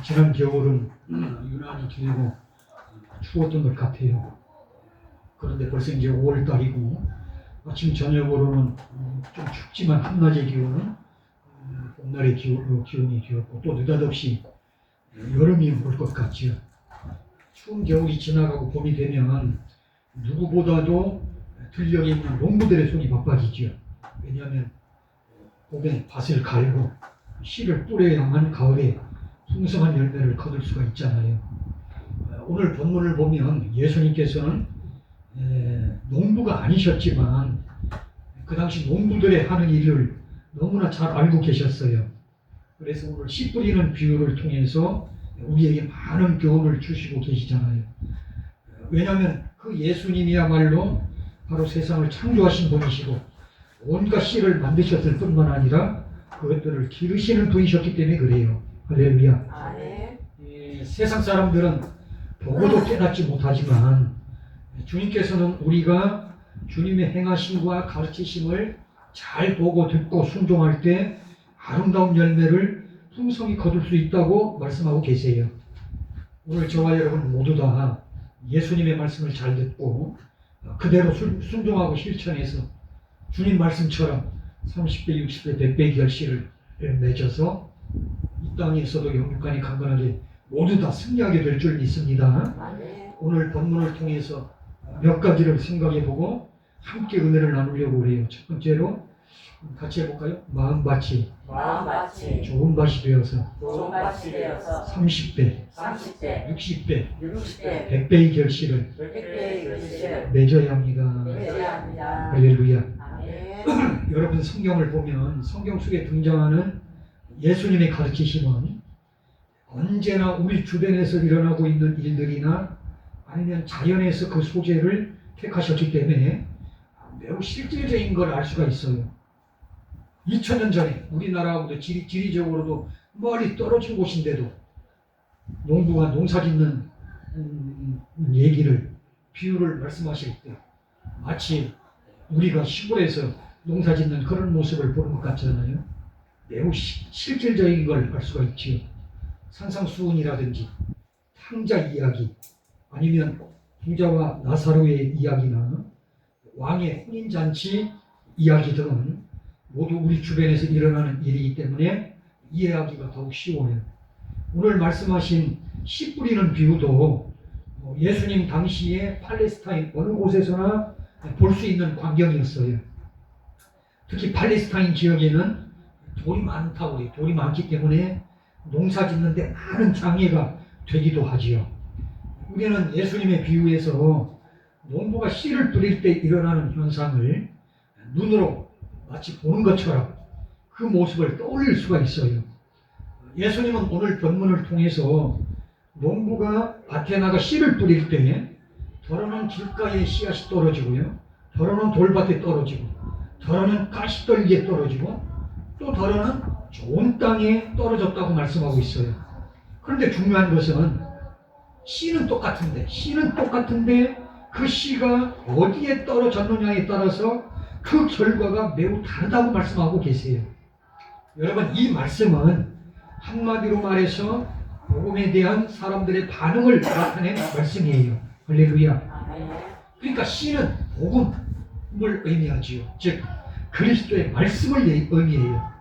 지난 겨울은 유난히 길고 추웠던 것 같아요. 그런데 벌써 이제 5월달이고 아침 저녁으로는 좀 춥지만 한낮의 기온은 봄날의 기온이 되었고 또 느닷없이 여름이 올 것 같지요. 추운 겨울이 지나가고 봄이 되면 누구보다도 들녘에 있는 농부들의 손이 바빠지죠. 왜냐하면 봄에 밭을 갈고 씨를 뿌려야만 가을에 풍성한 열매를 거둘 수가 있잖아요. 오늘 본문을 보면 예수님께서는 농부가 아니셨지만 그 당시 농부들의 하는 일을 너무나 잘 알고 계셨어요. 그래서 오늘 씨 뿌리는 비유를 통해서 우리에게 많은 교훈을 주시고 계시잖아요. 왜냐하면 그 예수님이야말로 바로 세상을 창조하신 분이시고 온갖 씨를 만드셨을 뿐만 아니라 그것들을 기르시는 분이셨기 때문에 그래요. 할렐루야. 세상 사람들은 보고도 깨닫지 못하지만 주님께서는 우리가 주님의 행하심과 가르치심을 잘 보고 듣고 순종할 때 아름다운 열매를 풍성히 거둘 수 있다고 말씀하고 계세요. 오늘 저와 여러분 모두 다 예수님의 말씀을 잘 듣고 그대로 순종하고 실천해서 주님 말씀처럼 30배, 60배, 100배의 결실을 맺어서 이 땅에서도 영육간이 강건하게 모두 다 승리하게 될 줄 믿습니다. 오늘 본문을 통해서 몇 가지를 생각해보고 함께 은혜를 나누려고 해요. 첫 번째로 같이 해볼까요? 마음밭이 좋은 밭이 되어서 30배, 60배, 100배의 결실을 맺어야 합니다. 할렐루야. 여러분 성경을 보면 성경 속에 등장하는 예수님의 가르치심은 언제나 우리 주변에서 일어나고 있는 일들이나 아니면 자연에서 그 소재를 택하셨기 때문에 매우 실질적인 걸 알 수가 있어요. 2000년 전에 우리나라하고도 지리적으로도 멀리 떨어진 곳인데도 농부가 농사짓는 얘기를 비유를 말씀하실 때 마치 우리가 시골에서 농사짓는 그런 모습을 보는 것 같잖아요. 매우 실질적인 걸 알 수가 있지요. 산상수훈이라든지 탕자 이야기 아니면 부자와 나사로의 이야기나 왕의 혼인잔치 이야기 등은 모두 우리 주변에서 일어나는 일이기 때문에 이해하기가 더욱 쉬워요. 오늘 말씀하신 씨 뿌리는 비유도 예수님 당시에 팔레스타인 어느 곳에서나 볼 수 있는 광경이었어요. 특히 팔레스타인 지역에는 돌이 많다고 해요. 돌이 많기 때문에 농사 짓는데 많은 장애가 되기도 하지요. 우리는 예수님의 비유에서 농부가 씨를 뿌릴 때 일어나는 현상을 눈으로 마치 보는 것처럼 그 모습을 떠올릴 수가 있어요. 예수님은 오늘 본문을 통해서 농부가 밭에 나가 씨를 뿌릴 때 더러는 길가에 씨앗이 떨어지고요, 더러는 돌밭에 떨어지고, 더러는 가시떨기에 떨어지고, 또 더러는 좋은 땅에 떨어졌다고 말씀하고 있어요. 그런데 중요한 것은 씨는 똑같은데 그 씨가 어디에 떨어졌느냐에 따라서 그 결과가 매우 다르다고 말씀하고 계세요. 여러분, 이 말씀은 한마디로 말해서 복음에 대한 사람들의 반응을 나타낸 말씀이에요. 할렐루야. 그러니까 씨는 복음을 의미하지요. 즉 그리스도의 말씀을 의미해요.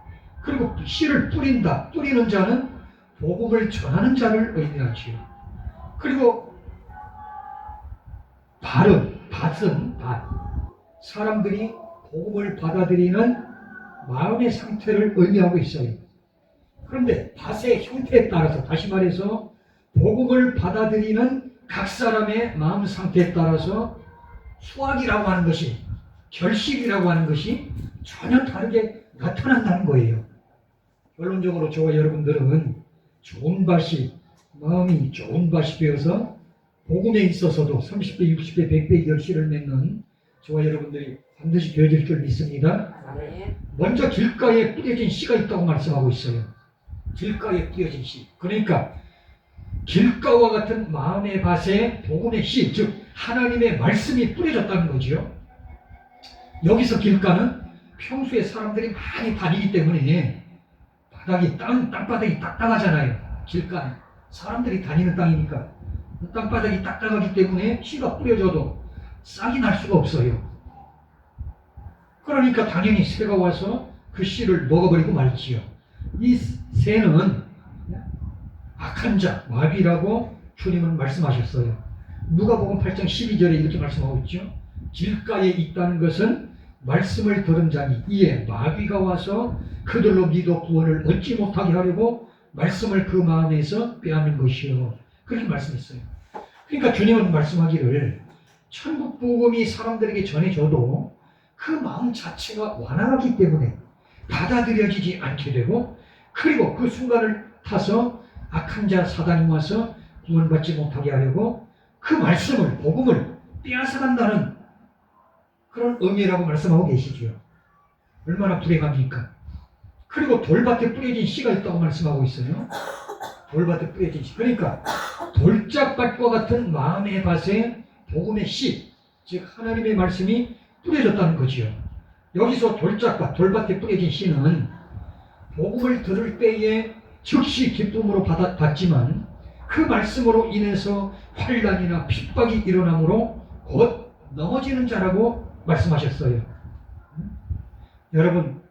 그리고 씨를 뿌리는 자는 복음을 전하는 자를 의미하지요. 그리고 밭은 사람들이 복음을 받아들이는 마음의 상태를 의미하고 있어요. 그런데 밭의 형태에 따라서, 다시 말해서 복음을 받아들이는 각 사람의 마음 상태에 따라서 수확이라고 하는 것이, 결실이라고 하는 것이 전혀 다르게 나타난다는 거예요. 결론적으로 저와 여러분들은 좋은 밭이, 마음이 좋은 밭이 되어서 복음에 있어서도 30배, 60배, 100배의 결실을 맺는 저와 여러분들이 반드시 되어질 줄 믿습니다. 먼저 길가에 뿌려진 씨가 있다고 말씀하고 있어요. 길가에 뿌려진 씨. 그러니까 길가와 같은 마음의 밭에 복음의 씨, 즉 하나님의 말씀이 뿌려졌다는 거죠. 여기서 길가는 평소에 사람들이 많이 다니기 때문에 땅바닥이 딱딱하잖아요. 길가는 사람들이 다니는 땅이니까 땅바닥이 딱딱하기 때문에 씨가 뿌려져도 싹이 날 수가 없어요. 그러니까 당연히 새가 와서 그 씨를 먹어버리고 말지요. 이 새는 악한 자, 마귀라고 주님은 말씀하셨어요. 누가복음 8장 12절에 이렇게 말씀하고 있죠. 길가에 있다는 것은 말씀을 들은 자니 이에 마귀가 와서 그들로 믿어 구원을 얻지 못하게 하려고 말씀을 그 마음에서 빼앗는 것이요. 그렇게 말씀했어요. 그러니까 주님은 말씀하기를 천국 복음이 사람들에게 전해져도 그 마음 자체가 완화하기 때문에 받아들여지지 않게 되고, 그리고 그 순간을 타서 악한 자 사단이 와서 구원받지 못하게 하려고 그 말씀을, 복음을 빼앗아간다는 그런 의미라고 말씀하고 계시죠. 얼마나 불행합니까? 그리고 돌밭에 뿌려진 씨가 있다고 말씀하고 있어요. 돌밭에 뿌려진 씨. 그러니까 돌짝밭과 같은 마음의 밭에 복음의 씨, 즉 하나님의 말씀이 뿌려졌다는 거지요. 여기서 돌밭에 뿌려진 씨는 복음을 들을 때에 즉시 기쁨으로 받지만 그 말씀으로 인해서 환난이나 핍박이 일어나므로 곧 넘어지는 자라고 말씀하셨어요. 여러분,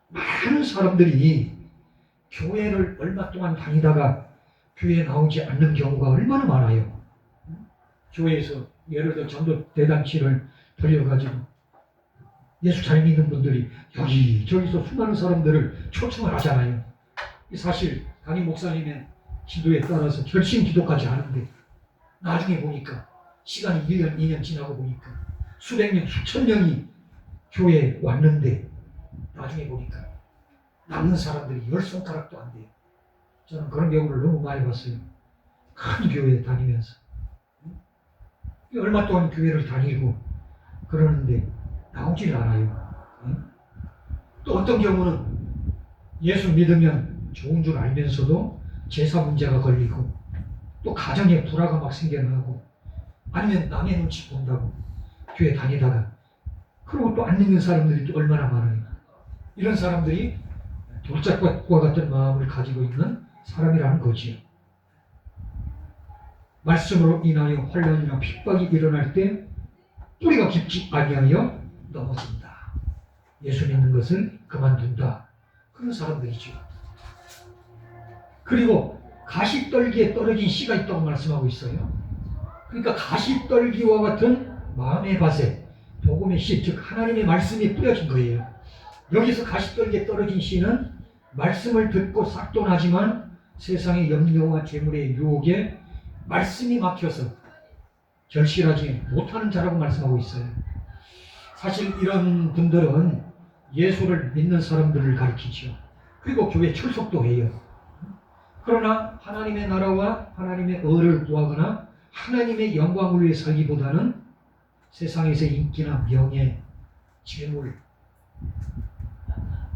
많은 사람들이 교회를 얼마 동안 다니다가 교회에 나오지 않는 경우가 얼마나 많아요. 교회에서 예를 들어 전도 대잔치를 벌여가지고 예수 잘 믿는 분들이 여기저기서 수많은 사람들을 초청을 하잖아요. 사실 담임 목사님의 기도에 따라서 결심 기도까지 하는데 나중에 보니까 시간이 1년, 2년 지나고 보니까 수백 명, 수천 명이 교회에 왔는데 나중에 보니까 남는 사람들이 10손가락도 안 돼요. 저는 그런 경우를 너무 많이 봤어요. 큰 교회에 다니면서 얼마 동안 교회를 다니고 그러는데 나오질 않아요. 또 어떤 경우는 예수 믿으면 좋은 줄 알면서도 제사 문제가 걸리고 또 가정에 불화가 막 생겨나고 아니면 남의 눈치 본다고 교회 다니다가 그리고 또 안 믿는 사람들이 또 얼마나 많아요. 이런 사람들이 돌짝밭과 같은 마음을 가지고 있는 사람이라는 거지요. 말씀으로 인하여 환난이나 핍박이 일어날 때 뿌리가 깊지 아니하여 넘어진다. 예수 믿는 것을 그만둔다. 그런 사람들이죠. 그리고 가시떨기에 떨어진 씨가 있다고 말씀하고 있어요. 그러니까 가시떨기와 같은 마음의 밭에 복음의 씨, 즉 하나님의 말씀이 뿌려진 거예요. 여기서 가시떨기에 떨어진 씨는 말씀을 듣고 싹도나지만 세상의 염려와 재물의 유혹에 말씀이 막혀서 결실하지 못하는 자라고 말씀하고 있어요. 사실 이런 분들은 예수를 믿는 사람들을 가리키죠. 그리고 교회 출석도 해요. 그러나 하나님의 나라와 하나님의 의를 구하거나 하나님의 영광을 위해 살기보다는 세상에서 인기나 명예, 재물,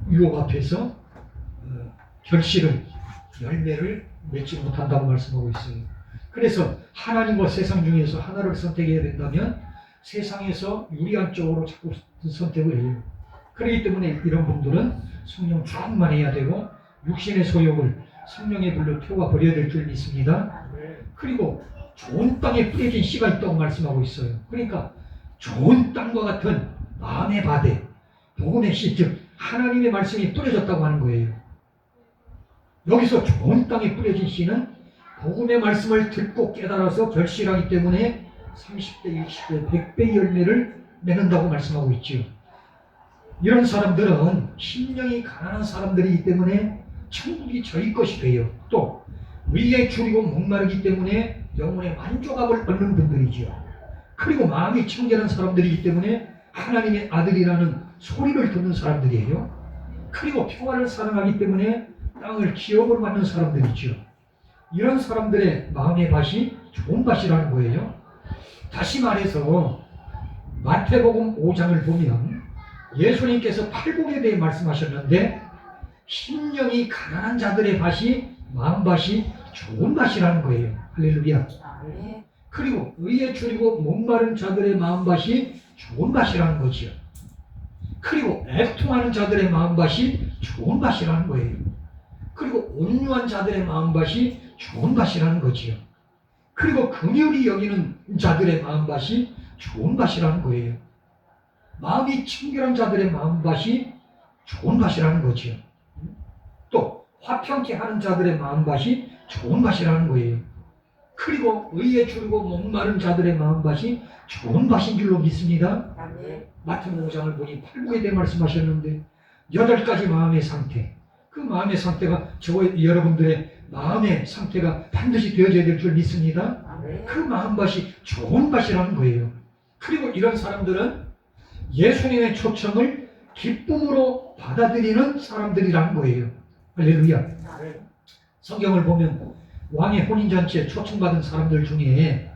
유혹 앞에서 결실을, 열매를 맺지 못한다고 말씀하고 있어요. 그래서 하나님과 세상 중에서 하나를 선택해야 된다면 세상에서 유리한 쪽으로 자꾸 선택을 해요. 그렇기 때문에 이런 분들은 성령 충만해야 되고 육신의 소욕을 성령의 불로 태워버려야 될 줄 믿습니다. 그리고 좋은 땅에 뿌려진 씨가 있다고 말씀하고 있어요. 그러니까 좋은 땅과 같은 마음의 밭에 복음의 씨, 즉 하나님의 말씀이 뿌려졌다고 하는 거예요. 여기서 좋은 땅에 뿌려진 씨는 복음의 말씀을 듣고 깨달아서 결실하기 때문에 30배, 60배, 100배의 열매를 맺는다고 말씀하고 있죠. 이런 사람들은 심령이 가난한 사람들이기 때문에 천국이 저희 것이 돼요. 또 의에 줄이고 목마르기 때문에 영혼의 만족함을 얻는 분들이죠. 그리고 마음이 청결한 사람들이기 때문에 하나님의 아들이라는 소리를 듣는 사람들이에요. 그리고 평화를 사랑하기 때문에 땅을 기업으로 받는 사람들이죠. 이런 사람들의 마음의 밭이 좋은 밭이라는 거예요. 다시 말해서 마태복음 5장을 보면 예수님께서 팔복에 대해 말씀하셨는데 심령이 가난한 자들의 밭이 마음밭이 좋은 밭이라는 거예요. 할렐루야. 그리고 의에 줄이고 목마른 자들의 마음밭이 좋은 밭이라는 거지요. 그리고 애통하는 자들의 마음밭이 좋은 밭이라는 거예요. 그리고 온유한 자들의 마음밭이 좋은 밭이라는 거지요. 그리고 긍휼히 여기는 자들의 마음밭이 좋은 밭이라는 거예요. 마음이 청결한 자들의 마음밭이 좋은 밭이라는 거지요. 또 화평케 하는 자들의 마음밭이 좋은 밭이라는 거예요. 그리고 의에 줄이고 목마른 자들의 마음밭이 좋은 밭인 줄로 믿습니다. 마태복음 5장을 보니 팔복에 대해 말씀하셨는데 8가지 마음의 상태, 그 마음의 상태가 여러분들의 마음의 상태가 반드시 되어져야 될 줄 믿습니다. 그 마음밭이 좋은 밭이라는 거예요. 그리고 이런 사람들은 예수님의 초청을 기쁨으로 받아들이는 사람들이라는 거예요. 할렐루야. 성경을 보면 왕의 혼인잔치에 초청받은 사람들 중에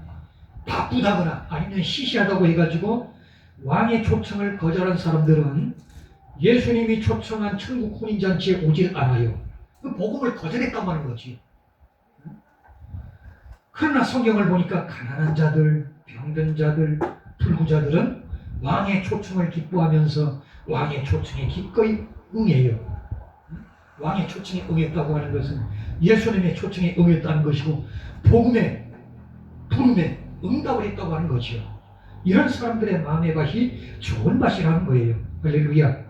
바쁘다거나 아니면 시시하다고 해가지고 왕의 초청을 거절한 사람들은 예수님이 초청한 천국 혼인잔치에 오질 않아요. 그 복음을 거절했다고 하는 거지. 그러나 성경을 보니까 가난한 자들, 병든 자들, 불구자들은 왕의 초청을 기뻐하면서 왕의 초청에 기꺼이 응해요. 왕의 초청에 응했다고 하는 것은 예수님의 초청에 응했다는 것이고 복음의 부름에 응답을 했다고 하는 것이요. 이런 사람들의 마음의 밭이 좋은 밭이라는 거예요. 할렐루야.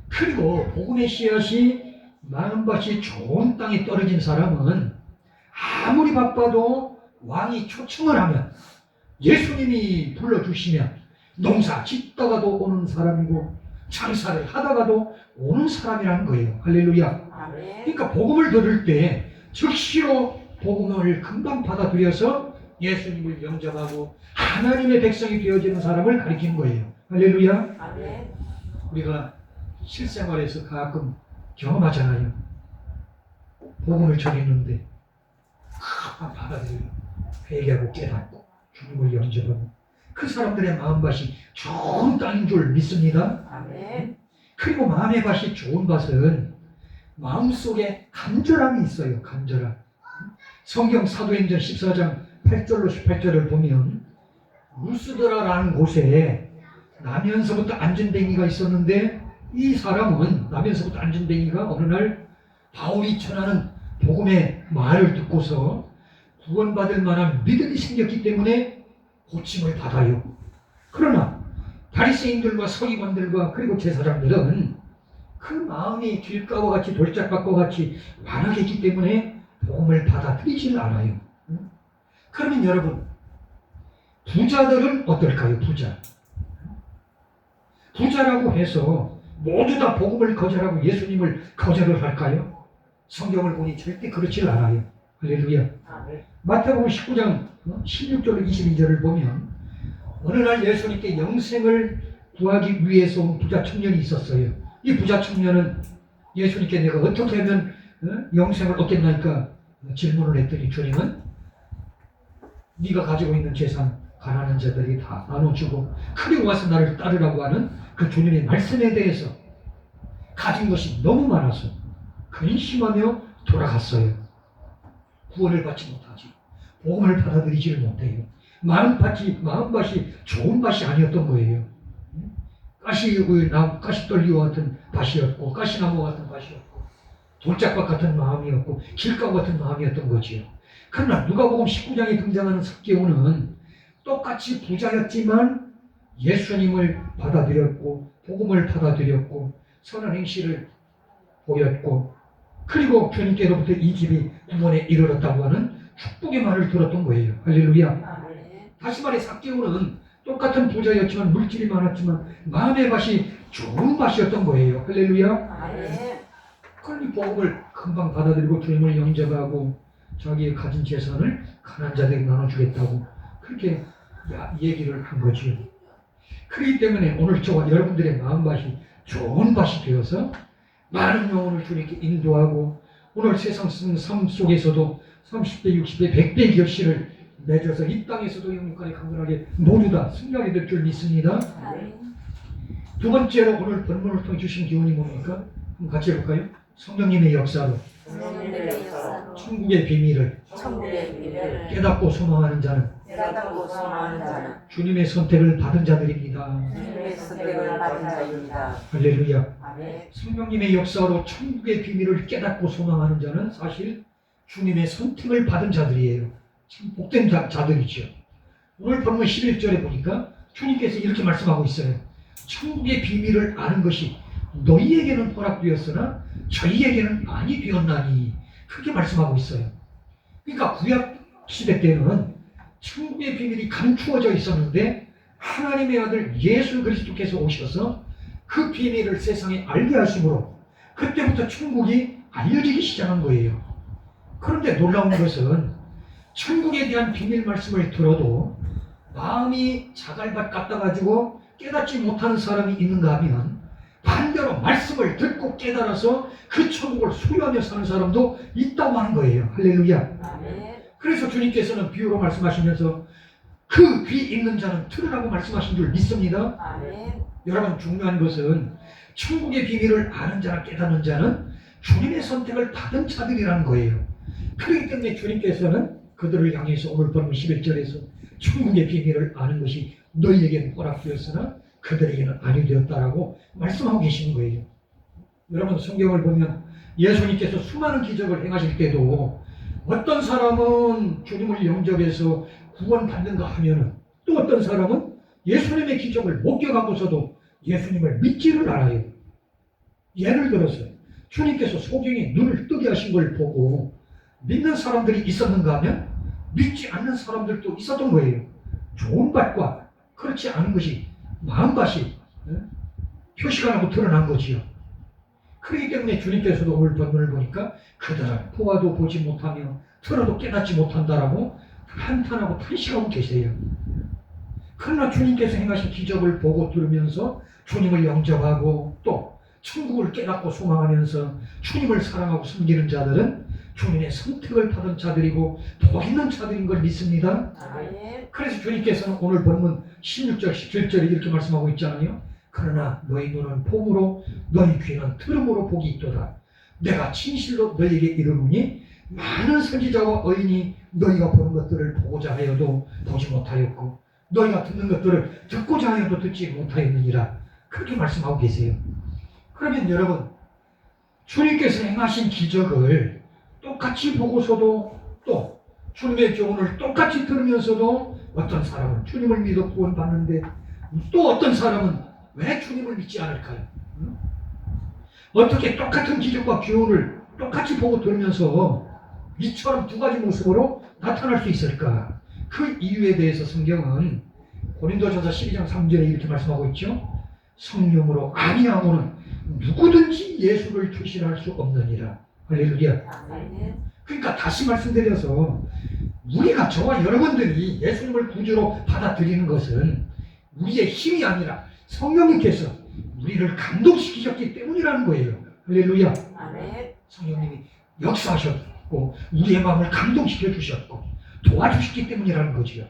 그리고 복음의 씨앗이 마음밭이 좋은 땅에 떨어진 사람은 아무리 바빠도 왕이 초청을 하면 예수님이 불러주시면 농사 짓다가도 오는 사람이고 장사를 하다가도 오는 사람이라는 거예요. 할렐루야. 그러니까 복음을 들을 때 즉시로 복음을 금방 받아들여서 예수님을 영접하고 하나님의 백성이 되어지는 사람을 가리키는 거예요. 할렐루야. 우리가 실생활에서 가끔 경험하잖아요. 복음을 전했는데 금방 받아들여요. 회개하고 깨닫고 주님을 영접하고 그 사람들의 마음밭이 좋은 땅인 줄 믿습니다. 그리고 마음의 밭이 좋은 밭은 마음속에 간절함이 있어요. 간절함. 성경 사도행전 14장 8절로 18절을 보면 루스드라라는 곳에 나면서부터 안전뱅이가 있었는데 이 사람은 나면서부터 안전뱅이가 어느 날 바울이 전하는 복음의 말을 듣고서 구원받을 만한 믿음이 생겼기 때문에 고침을 받아요. 그러나 바리새인들과 서기관들과 그리고 제사장들은 그 마음이 길가와 같이 돌짝밭과 같이 완악했기 때문에 복음을 받아들이질 않아요. 그러면 여러분 부자들은 어떨까요? 부자라고 해서 모두 다 복음을 거절하고 예수님을 거절을 할까요? 성경을 보니 절대 그렇지 않아요. 할렐루야. 마태복음 19장 16절 22절을 보면 어느 날 예수님께 영생을 구하기 위해서 온 부자 청년이 있었어요. 이 부자 청년은 예수님께 내가 어떻게 하면 영생을 얻겠나니까 질문을 했더니 주님은 네가 가지고 있는 재산 가난한 자들이 다 나눠주고 그리고 와서 나를 따르라고 하는 그 주님의 말씀에 대해서 가진 것이 너무 많아서 근심하며 돌아갔어요. 구원을 받지 못하지, 복음을 받아들이지를 못해요. 마음밭이 좋은 밭이 아니었던 거예요. 가시떨기와 같은 밭이었고 가시나무와 같은 밭이었고 돌짝밭 같은 마음이었고 길가 같은 마음이었던 거지요. 그러나 누가복음 19장에 등장하는 삭개오는 똑같이 부자였지만 예수님을 받아들였고 복음을 받아들였고 선한 행실을 보였고 그리고 주님께로부터 이 집이 구원에 이르렀다고 하는 축복의 말을 들었던 거예요. 할렐루야. 다시 말해 삭개오는 똑같은 부자였지만 물질이 많았지만 마음의 밭이 좋은 밭이었던 거예요. 할렐루야. 그러니 복음을 금방 받아들이고 주님을 영접하고 자기의 가진 재산을 가난한 자들에게 나눠주겠다고 그렇게 얘기를 한 거지요. 그렇기 때문에 오늘 저와 여러분들의 마음밭이 좋은 밭이 되어서 많은 영혼을 주님께 인도하고 오늘 세상 삶 속에서도 30배, 60배, 100배 결실을 맺어서 이 땅에서도 영육간에 강건하게 모두 다 승리하게 될 줄 믿습니다. 두 번째로 오늘 본문을 통해 주신 기원이 뭡니까? 한번 같이 해볼까요? 성령님의 역사로 천국의 비밀을 깨닫고 소망하는 자는 주님의 선택을 받은 자들입니다. 할렐루야. 성령님의 역사로 천국의 비밀을 깨닫고 소망하는 자는 사실 주님의 선택을 받은 자들이에요. 참 복된 자들이죠. 오늘 본문 11절에 보니까 주님께서 이렇게 말씀하고 있어요. 천국의 비밀을 아는 것이 너희에게는 허락되었으나 저희에게는 아니 되었나니 그렇게 말씀하고 있어요. 그러니까 구약 시대 때는 천국의 비밀이 감추어져 있었는데 하나님의 아들 예수 그리스도께서 오셔서 그 비밀을 세상에 알게 하심으로 그때부터 천국이 알려지기 시작한 거예요. 그런데 놀라운 것은 천국에 대한 비밀 말씀을 들어도 마음이 자갈밭 같다 가지고 깨닫지 못하는 사람이 있는가 하면 반대로 말씀을 듣고 깨달아서 그 천국을 소유하며 사는 사람도 있다고 하는 거예요. 할렐루야. 그래서 주님께서는 비유로 말씀하시면서 그 귀 있는 자는 들으라고 말씀하신 줄 믿습니다. 여러분 중요한 것은 천국의 비밀을 아는 자나 깨닫는 자는 주님의 선택을 받은 자들이라는 거예요. 그렇기 때문에 주님께서는 그들을 향해서 오늘 본문 11절에서 천국의 비밀을 아는 것이 너희에게는 허락되었으나 그들에게는 아니 되었다라고 말씀하고 계시는 거예요. 여러분 성경을 보면 예수님께서 수많은 기적을 행하실 때도 어떤 사람은 주님을 영접해서 구원받는가 하면은 또 어떤 사람은 예수님의 기적을 목격하고서도 예수님을 믿지를 않아요. 예를 들어서 주님께서 소경의 눈을 뜨게 하신 걸 보고 믿는 사람들이 있었는가 하면 믿지 않는 사람들도 있었던 거예요. 좋은 밭과 그렇지 않은 것이 마음밭이 표시가 나고 드러난 거지요. 그렇기 때문에 주님께서도 오늘 본문을 보니까 그들은 보아도 보지 못하며 들어도 깨닫지 못한다라고 한탄하고 탄식하고 계세요. 그러나 주님께서 행하신 기적을 보고 들으면서 주님을 영접하고 또 천국을 깨닫고 소망하면서 주님을 사랑하고 섬기는 자들은 주님의 선택을 받은 자들이고 복 있는 자들인 걸 믿습니다. 그래서 주님께서는 오늘 본문 16절 17절에 이렇게 말씀하고 있잖아요. 그러나 너희 눈은 봄으로 너희 귀는 들음으로 복이 있도다. 내가 진실로 너희에게 이르노니 많은 선지자와 의인이 너희가 보는 것들을 보고자 하여도 보지 못하였고 너희가 듣는 것들을 듣고자 하여도 듣지 못하였느니라. 그렇게 말씀하고 계세요. 그러면 여러분 주님께서 행하신 기적을 똑같이 보고서도 또 주님의 교훈을 똑같이 들으면서도 어떤 사람은 주님을 믿어 구원받는데 또 어떤 사람은 왜 주님을 믿지 않을까요? 어떻게 똑같은 기적과 교훈을 똑같이 보고 들으면서 이처럼 두 가지 모습으로 나타날 수 있을까? 그 이유에 대해서 성경은 고린도전서 12장 3절에 이렇게 말씀하고 있죠. 성령으로 아니하고는 누구든지 예수를 출신할 수 없느니라. 할렐루야. 그러니까 다시 말씀드려서 우리가 저와 여러분들이 예수님을 구주로 받아들이는 것은 우리의 힘이 아니라 성령님께서 우리를 감동시키셨기 때문이라는 거예요. 할렐루야. 성령님이 역사하셨고 우리의 마음을 감동시켜 주셨고 도와주셨기 때문이라는 거지요.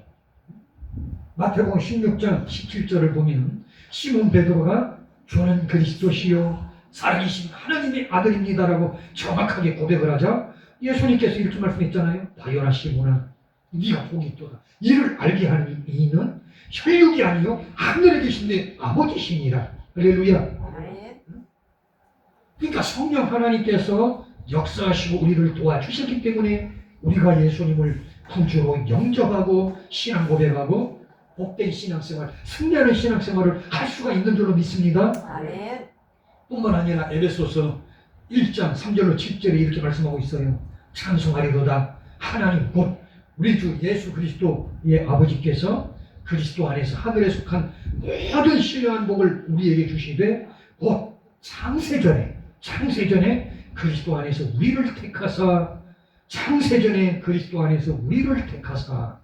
마태복음 16장 17절을 보면 시몬 베드로가 주는 그리스도시요 살아계신 하나님의 아들입니다라고 정확하게 고백을 하자 예수님께서 이렇게 말씀했잖아요. 바요나 시몬아 네가 복이 있도다. 이를 알게 하는 이는 혈육이 아니요 하늘에 계신 내 아버지시니라. 할렐루야. 그러니까 성령 하나님께서 역사하시고 우리를 도와주셨기 때문에 우리가 예수님을 구주로 영접하고 신앙 고백하고 복된 신앙생활, 승리하는 신앙생활을 할 수가 있는 줄로 믿습니다. 뿐만 아니라 에베소서 1장 3절로 7절에 이렇게 말씀하고 있어요. 찬송하리로다. 하나님 곧 우리 주 예수 그리스도의 아버지께서 그리스도 안에서 하늘에 속한 모든 신령한 복을 우리에게 주시되 곧 창세전에 그리스도 안에서 우리를 택하사 창세전에 그리스도 안에서 우리를 택하사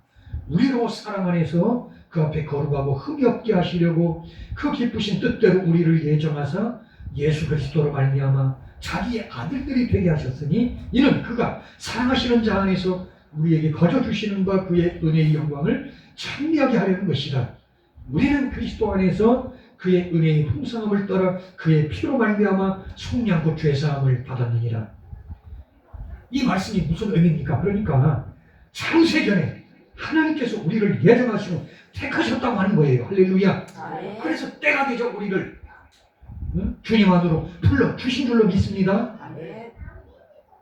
우리로 사랑 안에서 그 앞에 거룩하고 흠이 없게 하시려고 그 기쁘신 뜻대로 우리를 예정하사 예수 그리스도로 말미암아 자기의 아들들이 되게 하셨으니 이는 그가 사랑하시는 자 안에서 우리에게 거저 주시는 바 그의 은혜의 영광을 찬미하게 하려는 것이다. 우리는 그리스도 안에서 그의 은혜의 풍성함을 따라 그의 피로 말미암아 속량고 죄사함을 받았느니라. 이 말씀이 무슨 의미입니까? 그러니까 창세전에 하나님께서 우리를 예정하시고 택하셨다고 하는 거예요. 할렐루야. 그래서 때가 되죠 우리를 주님 안으로 불러주신 줄로 믿습니다.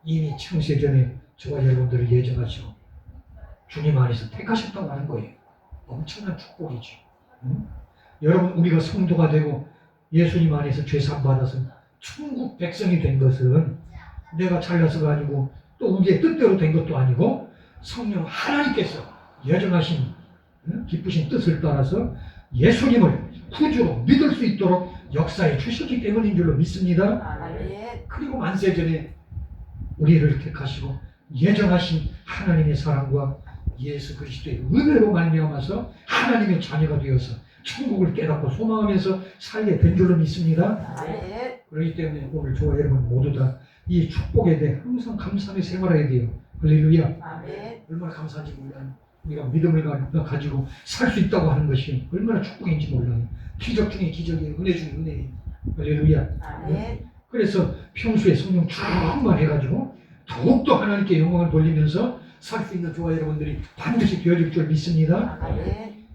이미 창세전에 저와 여러분들을 예정하시고 주님 안에서 택하셨다고 하는 거예요. 엄청난 축복이죠. 여러분 우리가 성도가 되고 예수님 안에서 죄사함 받아서 천국 백성이 된 것은 내가 잘나서가 아니고 또 우리의 뜻대로 된 것도 아니고 성령 하나님께서 예정하신 기쁘신 뜻을 따라서 예수님을 구주로 믿을 수 있도록 역사에 주셨기 때문인 줄로 믿습니다. 그리고 만세전에 우리를 택하시고 예정하신 하나님의 사랑과 예수 그리스도의 은혜로 말미암아서 하나님의 자녀가 되어서 천국을 깨닫고 소망하면서 살게 된 줄로 믿습니다. 그렇기 때문에 오늘 저와 여러분 모두 다 이 축복에 대해 항상 감사하며 생활해야 돼요. 할렐루야. 얼마나 감사한지 몰라요. 우리가 믿음을 가지고 살 수 있다고 하는 것이 얼마나 축복인지 몰라요. 기적 중에 기적이에요. 은혜 중에 은혜예요. 할렐루야. 그래서 평소에 성령 충만해가지고 더욱더 하나님께 영광을 돌리면서 살 수 있는 저와 여러분들이 반드시 되어질 줄 믿습니다.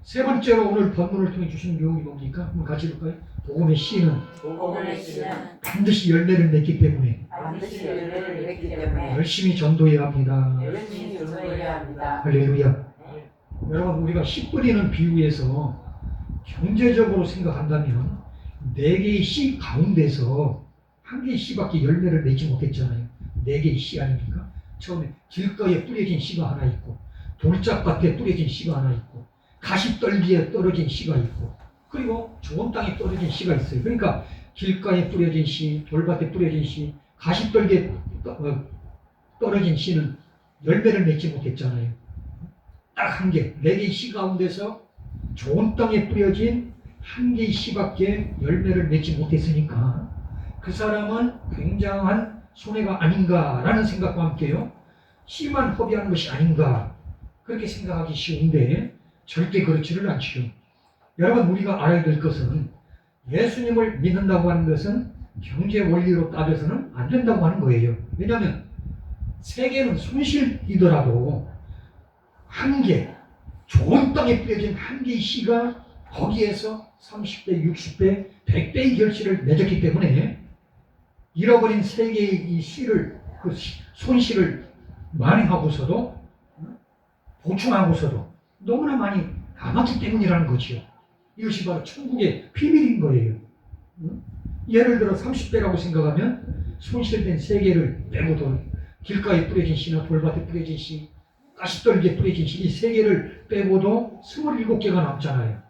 세 번째로 오늘 본문을 통해 주시는 교훈이 뭡니까? 한번 같이 볼까요? 복음의 씨는 반드시 열매를 맺기 때문에 열심히 전도해야 합니다. 할렐루야. 여러분 우리가 씨 뿌리는 비유에서 경제적으로 생각한다면 4개의 씨 가운데서 1개의 씨밖에 열매를 맺지 못했잖아요. 4개의 씨 아닙니까? 처음에 길가에 뿌려진 씨가 하나 있고 돌짝밭에 뿌려진 씨가 하나 있고 가시떨기에 떨어진 씨가 있고 그리고 좋은 땅에 떨어진 씨가 있어요. 그러니까 길가에 뿌려진 씨, 돌밭에 뿌려진 씨, 가시떨기에 떨어진 씨는 열매를 맺지 못했잖아요. 딱 1개, 4개의 씨 가운데서 좋은 땅에 뿌려진 1개의 씨밖에 열매를 맺지 못했으니까 그 사람은 굉장한 손해가 아닌가라는 생각과 함께요. 씨만 허비하는 것이 아닌가 그렇게 생각하기 쉬운데 절대 그렇지를 않지요. 여러분 우리가 알아야 될 것은 예수님을 믿는다고 하는 것은 경제 원리로 따져서는 안 된다고 하는 거예요. 왜냐하면 세계는 손실이더라도 1개 좋은 땅에 뿌려진 1개의 씨가 거기에서 30배, 60배, 100배의 결실을 맺었기 때문에 잃어버린 3개의 이 씨를 그 손실을 만회하고서도 보충하고서도 너무나 많이 남았기 때문이라는 거지요. 이것이 바로 천국의 비밀인 거예요. 예를 들어 30배라고 생각하면 손실된 3개를 빼고도 길가에 뿌려진 씨나 돌밭에 뿌려진 씨, 가시떨기에 뿌려진 씨, 이 세 개를 빼고도 27개가 남잖아요.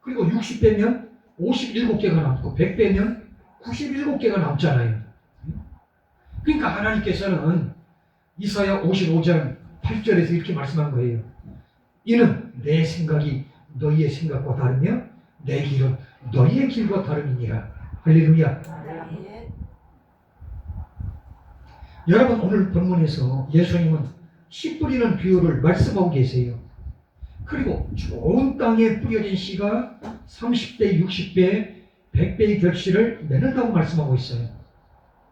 그리고 60 빼면 57개가 남고 100 빼면 97개가 남잖아요. 그러니까 하나님께서는 이사야 55장 8절에서 이렇게 말씀한 거예요. 이는 내 생각이 너희의 생각과 다르며 내 길은 너희의 길과 다름이니라. 할렐루야. 여러분, 오늘 본문에서 예수님은 씨 뿌리는 비유를 말씀하고 계세요. 그리고 좋은 땅에 뿌려진 씨가 30배, 60배, 100배의 결실을 맺는다고 말씀하고 있어요.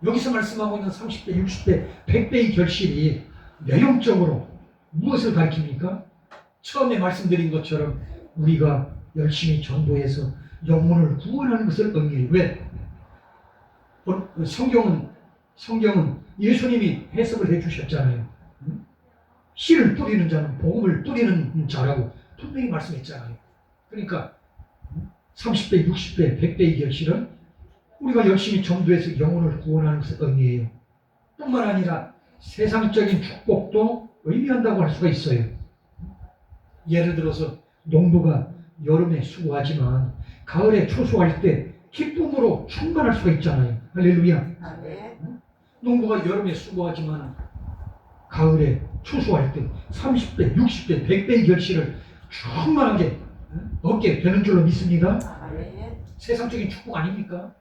여기서 말씀하고 있는 30배, 60배, 100배의 결실이 내용적으로 무엇을 가리킵니까? 처음에 말씀드린 것처럼 우리가 열심히 전도해서 영혼을 구원하는 것을 의미해요. 왜? 성경은 예수님이 해석을 해주셨잖아요. 씨를 뿌리는 자는 복음을 뿌리는 자라고 분명히 말씀했잖아요. 그러니까 30배, 60배, 100배의 결실은 우리가 열심히 전도해서 영혼을 구원하는 것을 의미해요. 뿐만 아니라 세상적인 축복도 의미한다고 할 수가 있어요. 예를 들어서 농부가 여름에 수고하지만 가을에 추수할 때 기쁨으로 충만할 수가 있잖아요. 할렐루야. 농부가 여름에 수고하지만 가을에 추수할 때 30배, 60배, 100배의 결실을 충만하게 얻게 되는 줄로 믿습니다. 세상적인 축복 아닙니까?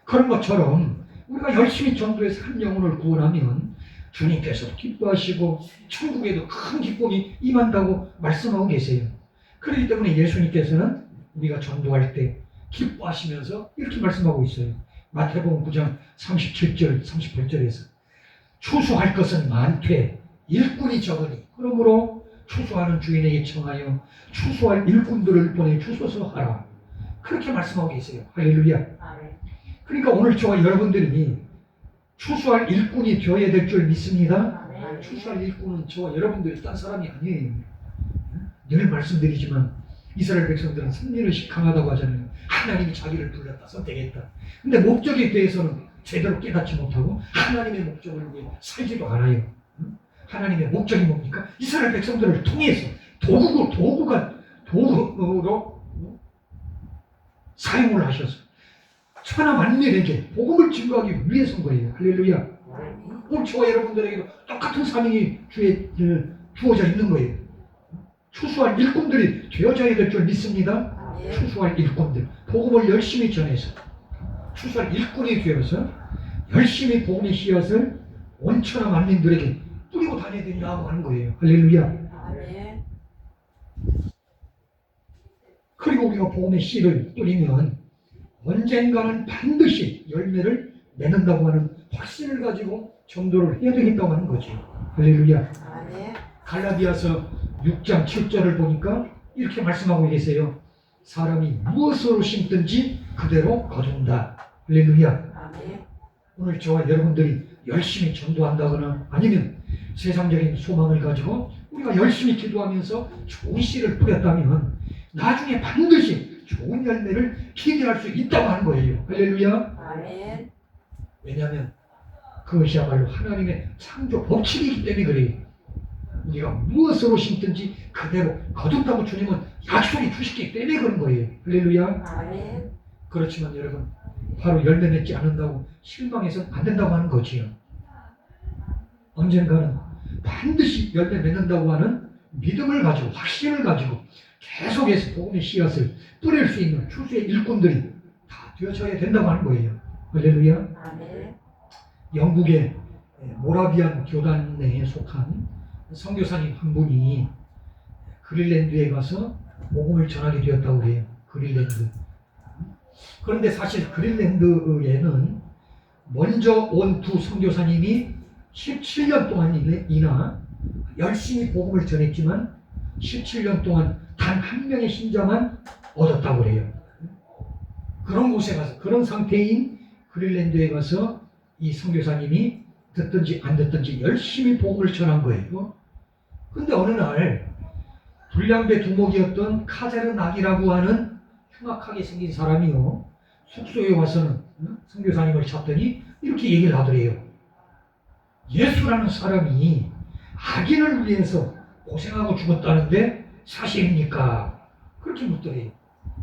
그런 것처럼 우리가 열심히 전도해서 한 영혼을 구원하면 주님께서 기뻐하시고 천국에도 큰 기쁨이 임한다고 말씀하고 계세요. 그렇기 때문에 예수님께서는 우리가 전도할 때 기뻐하시면서 이렇게 말씀하고 있어요. 마태복음 9장 37절, 38절에서 추수할 것은 많되 일꾼이 적으니 그러므로 추수하는 주인에게 청하여 추수할 일꾼들을 보내 주소서 하라. 그렇게 말씀하고 계세요. 할렐루야. 그러니까 오늘 저와 여러분들이 추수할 일꾼이 되어야 될 줄 믿습니다. 추수할 일꾼은 저와 여러분들이 딴 사람이 아니에요. 늘 말씀드리지만 이스라엘 백성들은 승리의식 강하다고 하잖아요. 하나님이 자기를 불렀다, 선택했다. 근데 목적에 대해서는 제대로 깨닫지 못하고 하나님의 목적을 위해 살지도 않아요. 하나님의 목적이 뭡니까? 이스라엘 백성들을 통해서 도구로 사용을 하셔서 천하 만민에게 복음을 증거하기 위해서인 거예요. 할렐루야. 오늘 저와 여러분들에게도 똑같은 사명이 주어져 있는 거예요. 추수할 일꾼들이 되어져야 될 줄 믿습니다. 추수할 일꾼들, 복음을 열심히 전해서 추수할 일꾼이 되어서 열심히 복음의 씨앗을 온 천하 만민들에게 뿌리고 다녀야 된다고 하는 거예요. 할렐루야. 그리고 우리가 복음의 씨를 뿌리면 언젠가는 반드시 열매를 맺는다고 하는 확신을 가지고 전도를 해야 되겠다고 하는 거죠. 할렐루야. 갈라디아서 6장 7절을 보니까 이렇게 말씀하고 계세요. 사람이 무엇으로 심든지 그대로 거둔다. 할렐루야. 오늘 저와 여러분들이 열심히 전도한다거나 아니면 세상적인 소망을 가지고 우리가 열심히 기도하면서 좋은 씨를 뿌렸다면 나중에 반드시 좋은 열매를 기대할 수 있다고 하는 거예요. 할렐루야. 왜냐하면 그것이야말로 하나님의 창조 법칙이기 때문에 그래요. 우리가 무엇으로 심든지 그대로 거둔다고 주님은 약속이 주시기 때문에 그런 거예요. 할렐루야. 그렇지만 여러분, 바로 열매 맺지 않는다고 실망해서는 안 된다고 하는 거지요. 언젠가는 반드시 열매 맺는다고 하는 믿음을 가지고 확신을 가지고 계속해서 복음의 씨앗을 뿌릴 수 있는 추수의 일꾼들이 다 되어져야 된다고 하는 거예요. 할렐루야. 영국의 모라비안 교단에 속한 선교사님 한 분이 그린랜드에 가서 복음을 전하게 되었다고 해요. 그린랜드. 그런데 사실 그린랜드에는 먼저 온 두 선교사님이 17년 동안이나 열심히 복음을 전했지만 17년 동안 단 한 명의 신자만 얻었다고 해요. 그런 곳에 가서, 그런 상태인 그린랜드에 가서 이 선교사님이 듣든지 안 듣든지 열심히 복음을 전한 거예요. 근데 어느 날 불량배 두목이었던 카제르 낙이라고 하는 흉악하게 생긴 사람이요, 숙소에 와서는 선교사님을 찾더니 이렇게 얘기를 하더래요. 예수라는 사람이 악인을 위해서 고생하고 죽었다는데 사실입니까? 그렇게 묻더래요.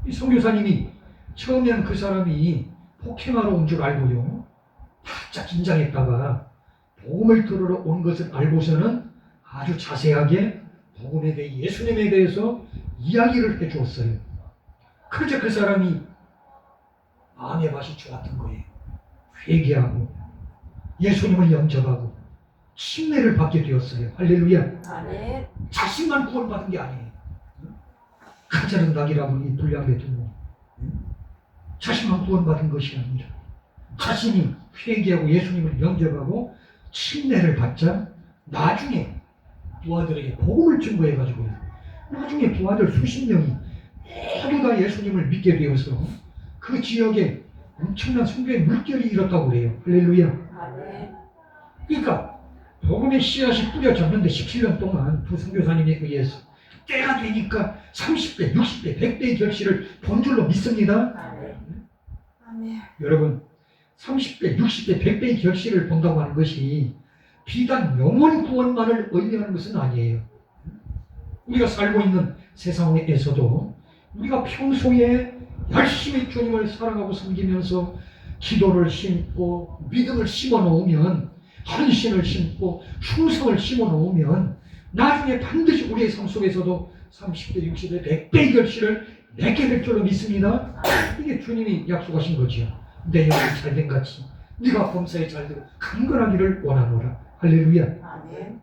이 선교사님이 처음에는 그 사람이 폭행하러 온 줄 알고요. 바짝 긴장했다가 복음을 들으러 온 것을 알고서는 아주 자세하게 복음에 대해 예수님에 대해서 이야기를 해주었어요. 그러자 그 사람이 마음의 맛이 좋았던 거예요. 회개하고 예수님을 영접하고 침례를 받게 되었어요. 할렐루야. 아멘. 자신만 구원받은 게 아니에요. 가짜는 낙이라고 이 불량배 두고 자신만 구원받은 것이 아니라 자신이 회개하고 예수님을 영접하고 침례를 받자 나중에 부하들에게 복음을 증거해가지고 나중에 부하들 수십 명이 모두 다 예수님을 믿게 되어서 그 지역에 엄청난 선교의 물결이 일었다고 그래요. 할렐루야. 아멘. 그러니까 복음의 씨앗이 뿌려졌는데 17년 동안 두 선교사님에 의해서 때가 되니까 30배, 60배, 100배의 결실을 본 줄로 믿습니다. 아멘. 여러분 30배, 60배, 100배의 결실을 본다고 하는 것이 비단 영원 구원만을 의미하는 것은 아니에요. 우리가 살고 있는 세상에서도 우리가 평소에 열심히 주님을 사랑하고 섬기면서 기도를 심고 믿음을 심어 놓으면 헌신을 심고 충성을 심어 놓으면 나중에 반드시 우리의 삶 속에서도 30배, 60배, 100배의 결실을 맺게 될 줄로 믿습니다. 이게 주님이 약속하신 거지요. 내 영혼이 잘된 같이 네가 범사에 잘되고 강건하기를 원하노라. 할렐루야. 아멘.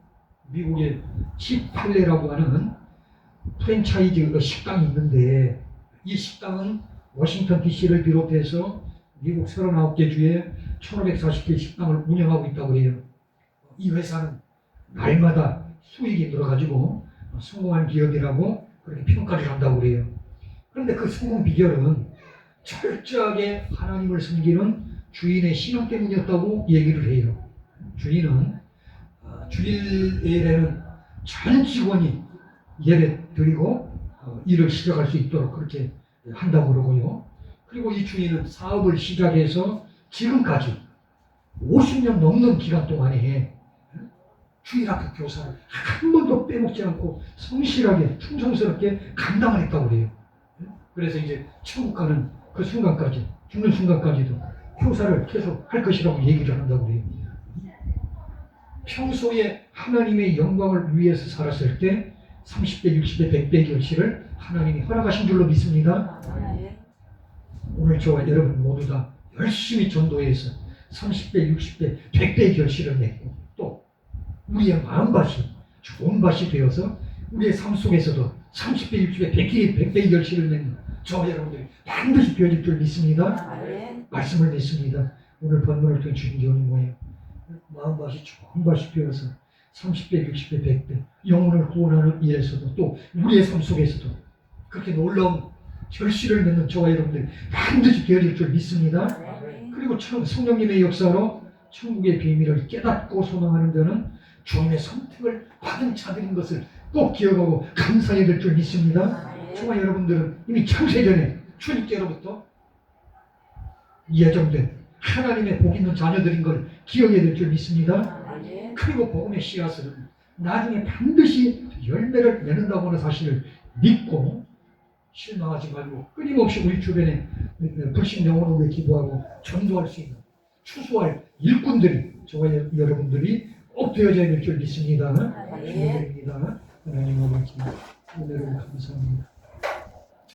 미국의 치팔레라고 하는 프랜차이즈 식당이 있는데 이 식당은 워싱턴 DC를 비롯해서 미국 39개 주에 1540개 식당을 운영하고 있다고 해요. 이 회사는 날마다 수익이 늘어가지고 성공한 기업이라고 그렇게 평가를 한다고 그래요. 그런데 그 성공 비결은 철저하게 하나님을 섬기는 주인의 신앙 때문이었다고 얘기를 해요. 주인은 주일에는 전 직원이 예배 드리고 일을 시작할 수 있도록 그렇게 한다고 그러고요. 그리고 이 주인은 사업을 시작해서 지금까지 50년 넘는 기간 동안에 주일학교 교사를 한 번도 빼먹지 않고 성실하게 충성스럽게 감당을 했다고 그래요. 그래서 이제 천국 가는 그 순간까지, 죽는 순간까지도 교사를 계속 할 것이라고 얘기를 한다고 그래요. 평소에 하나님의 영광을 위해서 살았을 때 30배, 60배, 100배의 결실을 하나님이 허락하신 줄로 믿습니다. 아멘. 오늘 저와 여러분 모두 다 열심히 전도해서 30배, 60배, 100배의 결실을 맺고 또 우리의 마음밭이 좋은 밭이 되어서 우리의 삶 속에서도 30배, 60배, 100배의 결실을 맺는 저와 여러분들이 반드시 되어질 줄 믿습니다. 아멘. 말씀을 믿습니다. 오늘 본문을 통해 주신 교훈이 뭐예요? 마음밭이 좋은 밭이 되어서 30배, 60배, 100배 영혼을 구원하는 일에서도 또 우리의 삶 속에서도 그렇게 놀라운 결실을 맺는 저와 여러분들이 반드시 되어질 줄 믿습니다. 아멘. 그리고 성령님의 역사로 천국의 비밀을 깨닫고 소망하는 자는 주님의 선택을 받은 자들인 것을 꼭 기억하고 감사해야 될 줄 믿습니다. 저와 여러분들은 이미 창세전에 주님께로부터 예정된 하나님의 복 있는 자녀들인 걸 기억해야 될 줄 믿습니다. 아멘. 그리고 복음의 씨앗은 나중에 반드시 열매를 맺는다고 하는 사실을 믿고 실망하지 말고 끊임없이 우리 주변에 불신 영혼을 위해 기도하고 전도할 수 있는 추수할 일꾼들이 저와 여러분들이 꼭 되어져야 될 줄 믿습니다. 아멘. 기도드립니다. 하나님 아버지 은혜를 감사합니다.